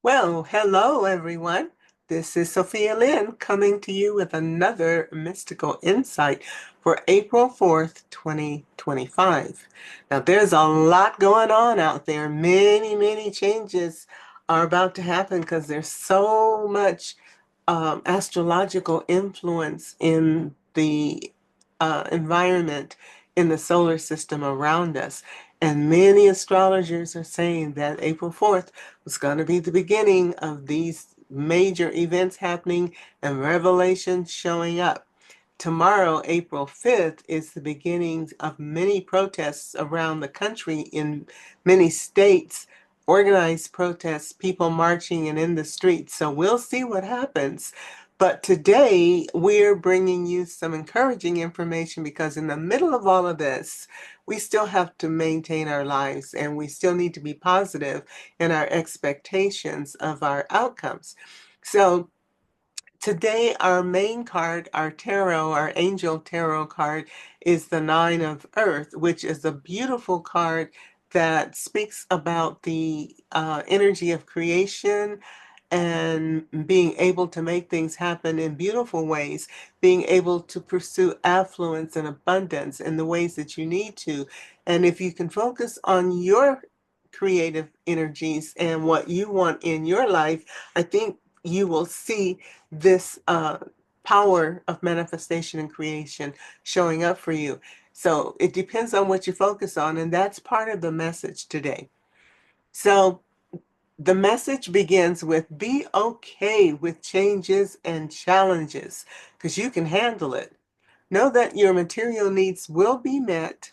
Well, hello everyone. This is Sophia Lynn coming to you with another mystical insight for April 4th, 2025. Now, there's a lot going on out there. Many changes are about to happen because there's so much astrological influence in the environment in the solar system around us. And many astrologers are saying that April 4th was going to be the beginning of these major events happening and revelations showing up. Tomorrow, April 5th, is the beginning of many protests around the country in many states, organized protests, people marching and in the streets. So we'll see what happens. But today, we're bringing you some encouraging information because in the middle of all of this, we still have to maintain our lives and we still need to be positive in our expectations of our outcomes. So today, our main card, our tarot, our angel tarot card, is the Nine of Earth, which is a beautiful card that speaks about the energy of creation and being able to make things happen in beautiful ways, being able to pursue affluence and abundance in the ways that you need to. And if you can focus on your creative energies and what you want in your life, I think you will see this power of manifestation and creation showing up for you. So it depends on what you focus on, and that's part of the message today. So the message begins with be okay with changes and challenges because you can handle it. Know that your material needs will be met.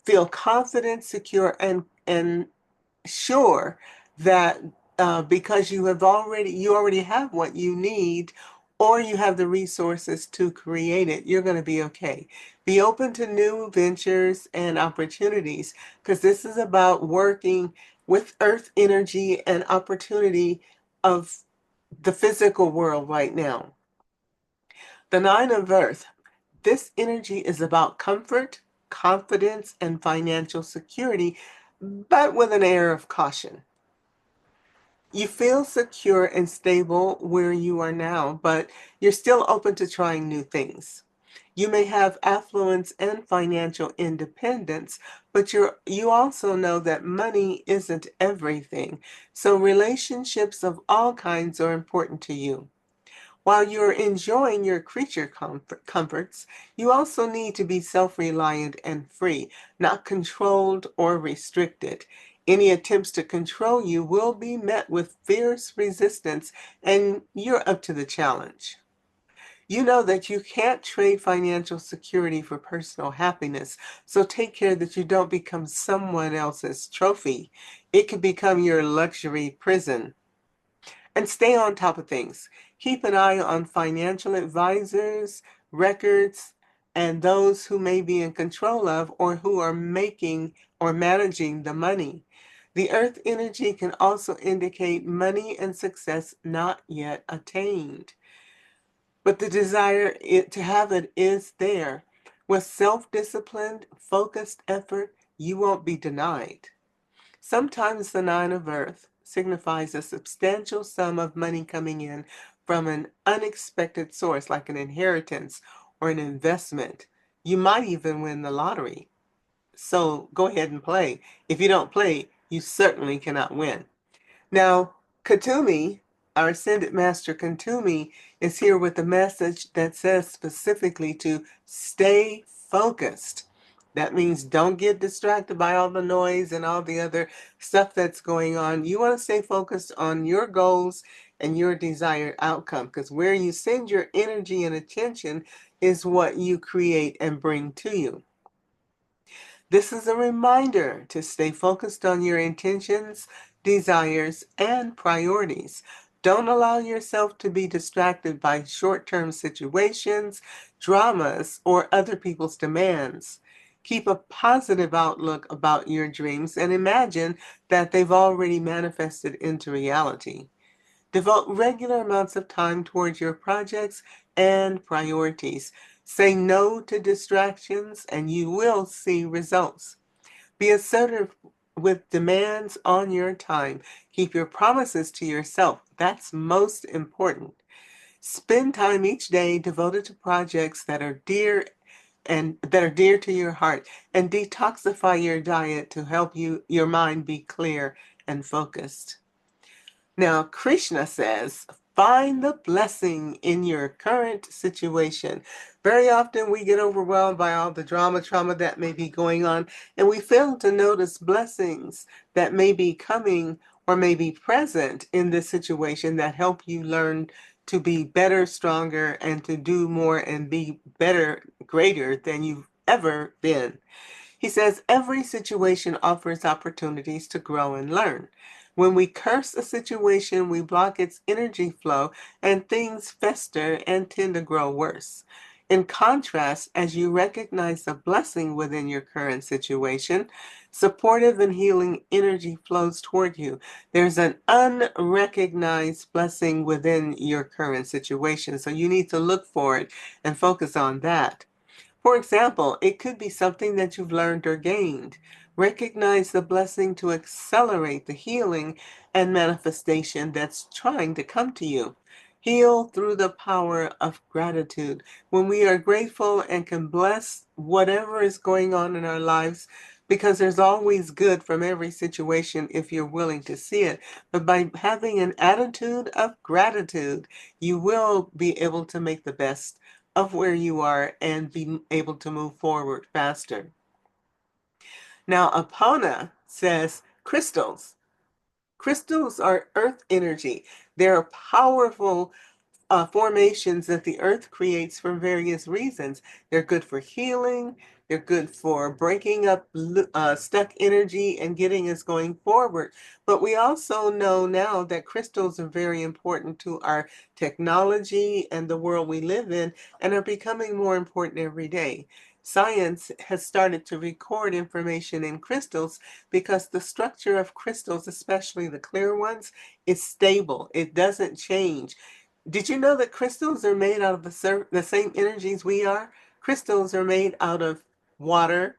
Feel confident, secure, and sure that because you already have what you need or you have the resources to create it, you're going to be okay. Be open to new ventures and opportunities because this is about working with earth energy and opportunity of the physical world right now. The Nine of Earth, this energy is about comfort, confidence, and financial security, but with an air of caution. You feel secure and stable where you are now, but you're still open to trying new things. You may have affluence and financial independence, but you also know that money isn't everything. So relationships of all kinds are important to you. While you're enjoying your creature comforts, you also need to be self-reliant and free, not controlled or restricted. Any attempts to control you will be met with fierce resistance, and you're up to the challenge. You know that you can't trade financial security for personal happiness, so take care that you don't become someone else's trophy. It could become your luxury prison. And stay on top of things. Keep an eye on financial advisors, records, and those who may be in control of or who are making or managing the money. The earth energy can also indicate money and success not yet attained. But the desire to have it is there. With self-disciplined, focused effort, you won't be denied. Sometimes the Nine of Earth signifies a substantial sum of money coming in from an unexpected source, like an inheritance or an investment. You might even win the lottery. So go ahead and play. If you don't play, you certainly cannot win. Now, Katumi, our Ascended Master Katumi, is here with a message that says specifically to stay focused. That means don't get distracted by all the noise and all the other stuff that's going on. You want to stay focused on your goals and your desired outcome because where you send your energy and attention is what you create and bring to you. This is a reminder to stay focused on your intentions, desires, and priorities. Don't allow yourself to be distracted by short-term situations, dramas, or other people's demands. Keep a positive outlook about your dreams and imagine that they've already manifested into reality. Devote regular amounts of time towards your projects and priorities. Say no to distractions and you will see results. Be assertive with demands on your time. Keep your promises to yourself. That's most important. Spend time each day devoted to projects that are dear to your heart, and detoxify your diet to help your mind be clear and focused. Now, Krishna says, find the blessing in your current situation. Very often we get overwhelmed by all the trauma that may be going on, and we fail to notice blessings that may be coming or may be present in this situation that help you learn to be better, stronger, and to do more and be better, greater than you've ever been. He says every situation offers opportunities to grow and learn. When we curse a situation, we block its energy flow and things fester and tend to grow worse. In contrast, as you recognize the blessing within your current situation, supportive and healing energy flows toward you. There's an unrecognized blessing within your current situation, so you need to look for it and focus on that. For example, it could be something that you've learned or gained. Recognize the blessing to accelerate the healing and manifestation that's trying to come to you. Heal through the power of gratitude. When we are grateful and can bless whatever is going on in our lives, because there's always good from every situation if you're willing to see it. But by having an attitude of gratitude, you will be able to make the best of where you are and be able to move forward faster. Now, Apona says crystals. Crystals are earth energy. They're powerful formations that the earth creates for various reasons. They're good for healing. They're good for breaking up stuck energy and getting us going forward. But we also know now that crystals are very important to our technology and the world we live in, and are becoming more important every day. Science has started to record information in crystals because the structure of crystals, especially the clear ones, is stable. It doesn't change. Did you know that crystals are made out of the same energies we are? Crystals are made out of water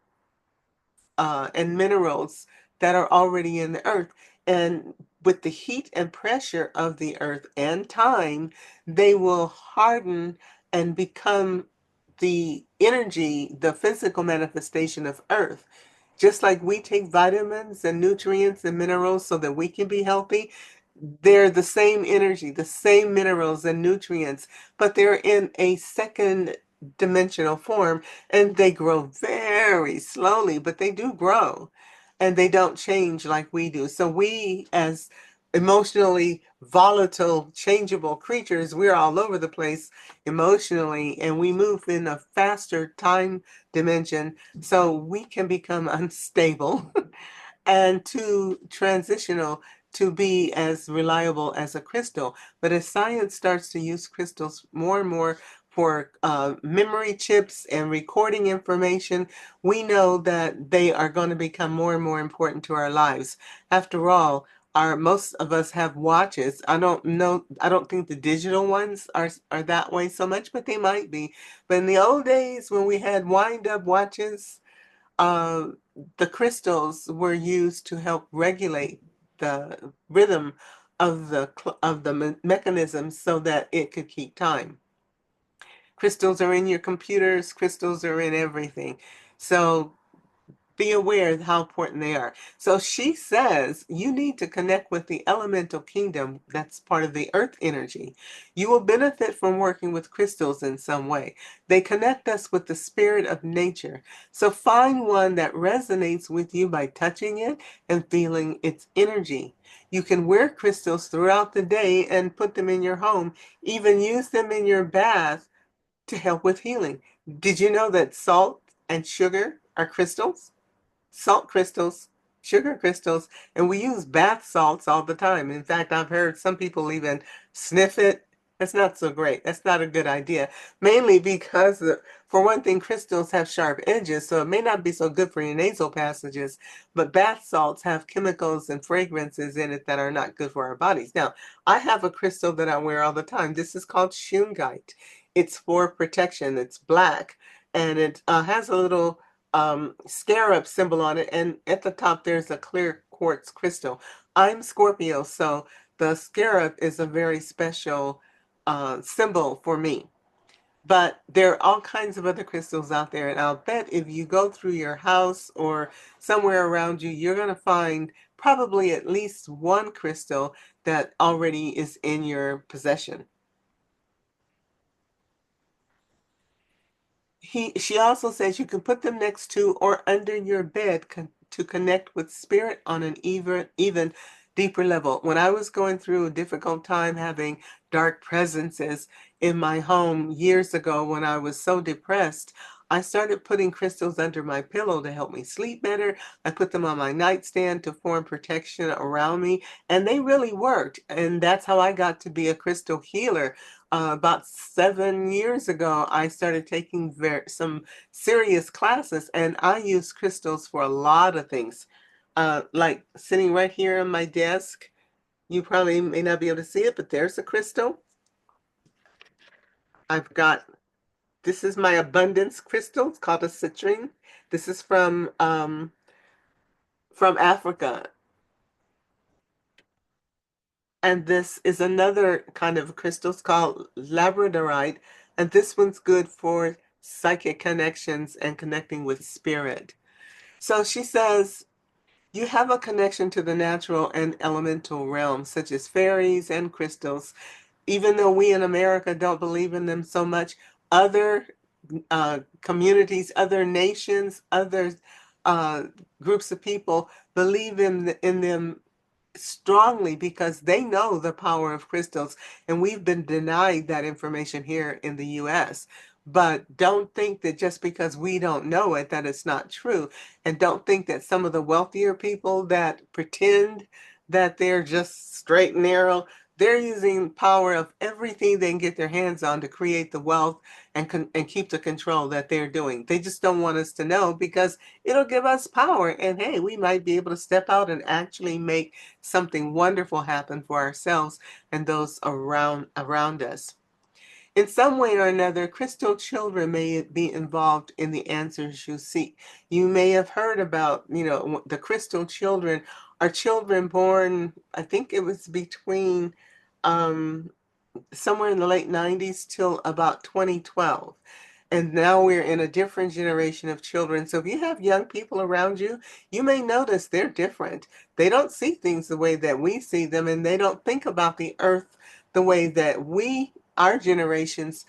and minerals that are already in the earth. And with the heat and pressure of the earth and time, they will harden and become the energy, the physical manifestation of earth. Just like we take vitamins and nutrients and minerals so that we can be healthy, they're the same energy, the same minerals and nutrients, but they're in a second dimensional form, and they grow very slowly, but they do grow and they don't change like we do. So we, as emotionally volatile, changeable creatures, we're all over the place emotionally, and we move in a faster time dimension, so we can become unstable and too transitional to be as reliable as a crystal. But as science starts to use crystals more and more for memory chips and recording information, we know that they are going to become more and more important to our lives. After all, most of us have watches. I don't know, I don't think the digital ones are that way so much, but they might be. But in the old days when we had wind-up watches, uh, the crystals were used to help regulate the rhythm of the mechanism so that it could keep time. Crystals are in your computers, crystals are in everything. So be aware of how important they are. So she says you need to connect with the elemental kingdom that's part of the earth energy. You will benefit from working with crystals in some way. They connect us with the spirit of nature. So find one that resonates with you by touching it and feeling its energy. You can wear crystals throughout the day and put them in your home, even use them in your bath to help with healing. Did you know that salt and sugar are crystals? Salt crystals, sugar crystals, and we use bath salts all the time. In fact, I've heard some people even sniff it. That's not so great. That's not a good idea. Mainly because, for one thing, crystals have sharp edges, so it may not be so good for your nasal passages, but bath salts have chemicals and fragrances in it that are not good for our bodies. Now, I have a crystal that I wear all the time. This is called shungite. It's for protection. It's black, and it has a little scarab symbol on it, and at the top there's a clear quartz crystal. I'm Scorpio, so the scarab is a very special symbol for me. But there are all kinds of other crystals out there, and I'll bet if you go through your house or somewhere around you, you're going to find probably at least one crystal that already is in your possession. She also says you can put them next to or under your bed to connect with spirit on an even deeper level. When I was going through a difficult time having dark presences in my home years ago when I was so depressed, I started putting crystals under my pillow to help me sleep better. I put them on my nightstand to form protection around me, and they really worked. And that's how I got to be a crystal healer. About 7 years ago, I started taking some serious classes, and I use crystals for a lot of things. Like sitting right here on my desk, you probably may not be able to see it, but there's a crystal. I've got, this is my abundance crystal. It's called a citrine. This is from Africa. And this is another kind of crystal. It's called labradorite. And this one's good for psychic connections and connecting with spirit. So she says, you have a connection to the natural and elemental realms, such as fairies and crystals. Even though we in America don't believe in them so much, other communities, other nations, other groups of people believe in them strongly because they know the power of crystals, and we've been denied that information here in the US. But don't think that just because we don't know it that it's not true, and don't think that some of the wealthier people that pretend that they're just straight and narrow, they're using power of everything they can get their hands on to create the wealth and keep the control that they're doing. They just don't want us to know because it'll give us power, and hey, we might be able to step out and actually make something wonderful happen for ourselves and those around us. In some way or another, crystal children may be involved in the answers you seek. You may have heard about, the crystal children are children born, I think it was between um, somewhere in the late 90s till about 2012. And now we're in a different generation of children. So if you have young people around you, you may notice they're different. They don't see things the way that we see them, and they don't think about the earth the way that our generations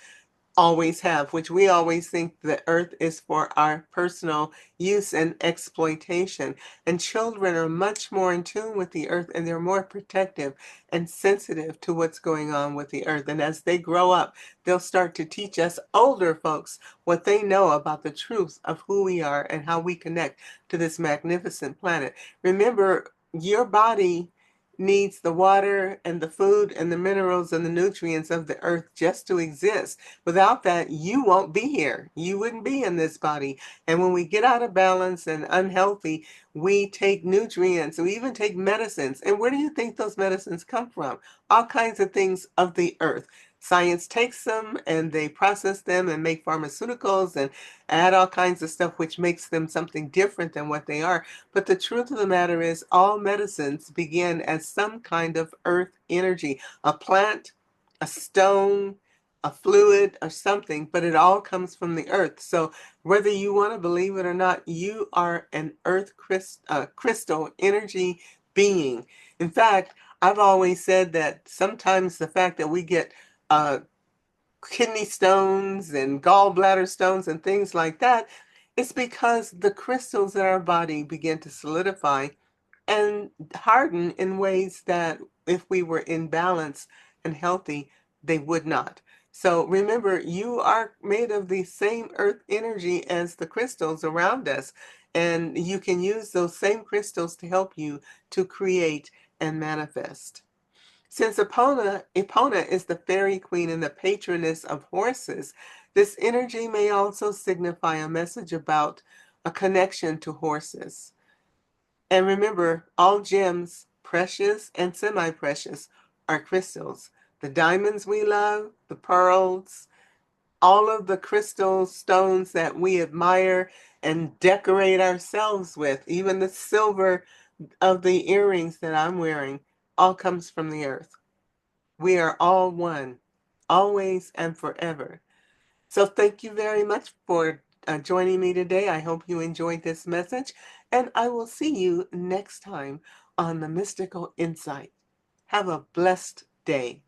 always have, which we always think the earth is for our personal use and exploitation. And children are much more in tune with the earth, and they're more protective and sensitive to what's going on with the earth. And as they grow up, they'll start to teach us older folks what they know about the truth of who we are and how we connect to this magnificent planet. Remember, your body needs the water and the food and the minerals and the nutrients of the earth just to exist. Without that, you won't be here. You wouldn't be in this body. And when we get out of balance and unhealthy, we take nutrients, we even take medicines. And where do you think those medicines come from? All kinds of things of the earth. Science takes them and they process them and make pharmaceuticals and add all kinds of stuff which makes them something different than what they are. But the truth of the matter is all medicines begin as some kind of earth energy, a plant, a stone, a fluid, or something, but it all comes from the earth. So whether you want to believe it or not, you are an crystal energy being. In fact, I've always said that sometimes the fact that we get uh, kidney stones and gallbladder stones and things like that, it's because the crystals in our body begin to solidify and harden in ways that if we were in balance and healthy, they would not. So remember, you are made of the same earth energy as the crystals around us, and you can use those same crystals to help you to create and manifest. Since Epona is the fairy queen and the patroness of horses, this energy may also signify a message about a connection to horses. And remember, all gems, precious and semi-precious, are crystals. The diamonds we love, the pearls, all of the crystal stones that we admire and decorate ourselves with. Even the silver of the earrings that I'm wearing all comes from the earth. We are all one, always and forever. So thank you very much for joining me today. I hope you enjoyed this message, and I will see you next time on the Mystical Insight. Have a blessed day.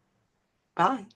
Bye.